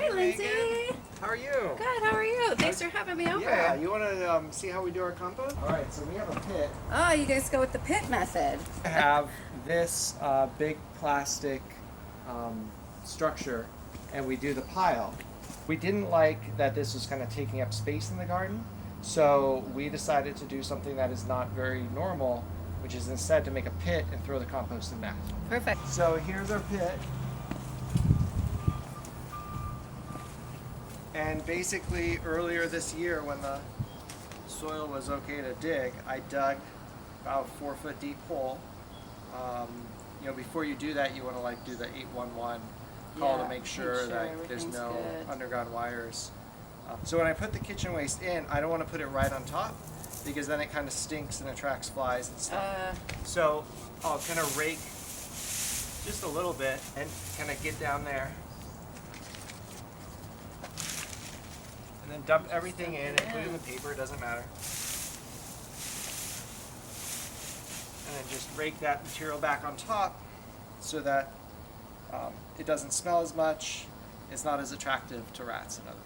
Hi, Lindsay. Megan. How are you? Good, how are you? Thanks for having me over. Yeah, you want to see how we do our compost? All right, so we have a pit. Oh, you guys go with the pit method. I have this big plastic structure, and we do the pile. We didn't like that this was kind of taking up space in the garden, so we decided to do something that is not very normal, which is instead to make a pit and throw the compost in that. Perfect. So here's our pit. And basically earlier this year when the soil was okay to dig, I dug about a 4-foot deep hole. You know, before you do that, you want to like do the 811 call to make sure that there's no underground wires. So when I put the kitchen waste in, I don't want to put it right on top because then it kind of stinks and attracts flies and stuff. So I'll kind of rake just a little bit and kind of get down there. And then dump everything in, including the paper, it doesn't matter. And then just rake that material back on top so that it doesn't smell as much, it's not as attractive to rats and other things.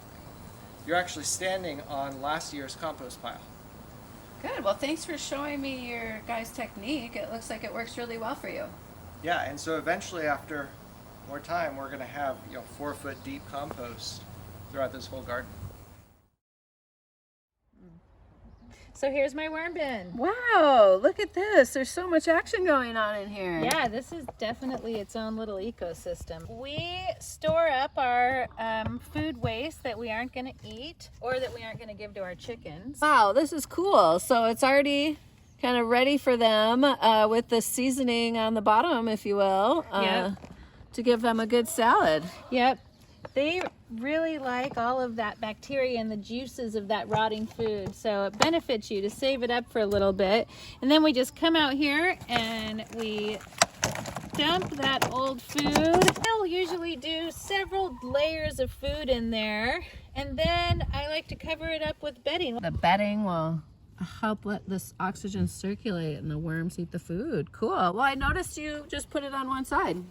You're actually standing on last year's compost pile. Good, well thanks for showing me your guys' technique. It looks like it works really well for you. Yeah, and so eventually after more time, we're gonna have 4-foot deep compost throughout this whole garden. So here's my worm bin. Wow, look at this. There's so much action going on in here. Yeah, this is definitely its own little ecosystem. We store up our food waste that we aren't going to eat or that we aren't going to give to our chickens. Wow, this is cool. So it's already kind of ready for them with the seasoning on the bottom, if you will, to give them a good salad. Yep. They really like all of that bacteria and the juices of that rotting food. So it benefits you to save it up for a little bit. And then we just come out here and we dump that old food. I'll usually do several layers of food in there. And then I like to cover it up with bedding. The bedding will help let this oxygen circulate and the worms eat the food. Cool. Well, I noticed you just put it on one side.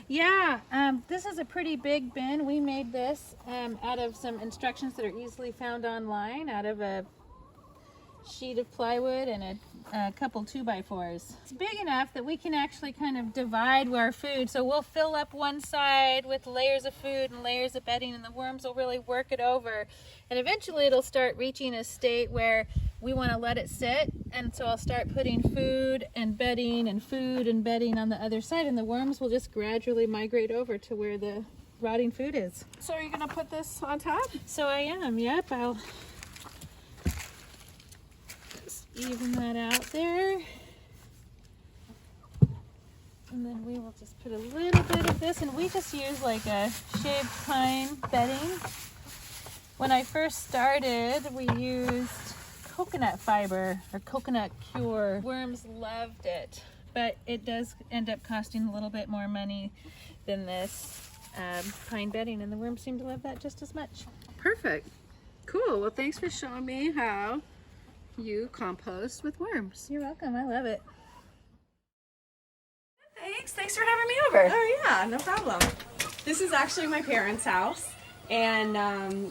Yeah, this is a pretty big bin. We made this out of some instructions that are easily found online, out of a sheet of plywood and a couple 2x4s. It's big enough that we can actually kind of divide our food. So we'll fill up one side with layers of food and layers of bedding, and the worms will really work it over. And eventually it'll start reaching a state where we want to let it sit, and so I'll start putting food and bedding on the other side, and the worms will just gradually migrate over to where the rotting food is. So are you going to put this on top? So I am, yep. I'll just even that out there. And then we will just put a little bit of this, and we just use like a shaved pine bedding. When I first started, we used coconut fiber or coconut cure. Worms loved it, but it does end up costing a little bit more money than this pine bedding, and the worms seem to love that just as much. Perfect. Cool. Well, thanks for showing me how you compost with worms. You're welcome. I love it. Thanks for having me over. Oh yeah, no problem. This is actually my parents' house, and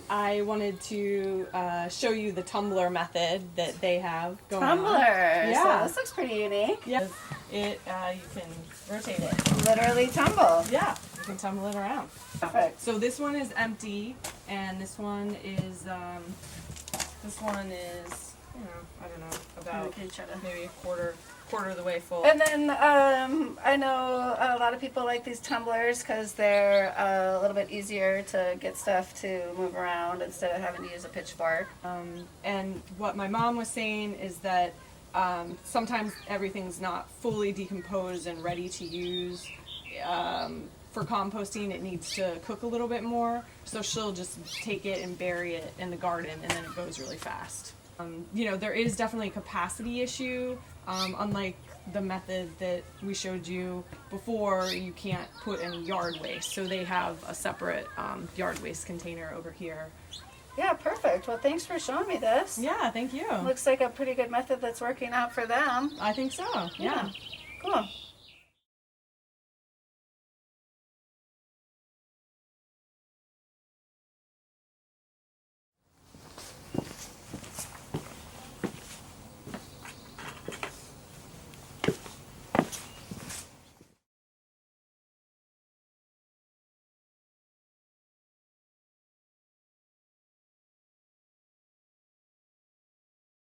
I wanted to show you the tumbler method that they have going on. Yeah. So this looks pretty unique. Yeah. You can rotate it. Literally tumble. Yeah, you can tumble it around. Perfect. So this one is empty, and this one is I don't know, about maybe a quarter of the way full. And then I know a lot of people like these tumblers because they're a little bit easier to get stuff to move around instead of having to use a pitchfork. And what my mom was saying is that sometimes everything's not fully decomposed and ready to use. For composting, it needs to cook a little bit more, so she'll just take it and bury it in the garden, and then it goes really fast. There is definitely a capacity issue. Unlike the method that we showed you before, you can't put any yard waste, so they have a separate yard waste container over here. Yeah, perfect. Well, thanks for showing me this. Yeah, thank you. Looks like a pretty good method that's working out for them. I think so. Yeah. Cool.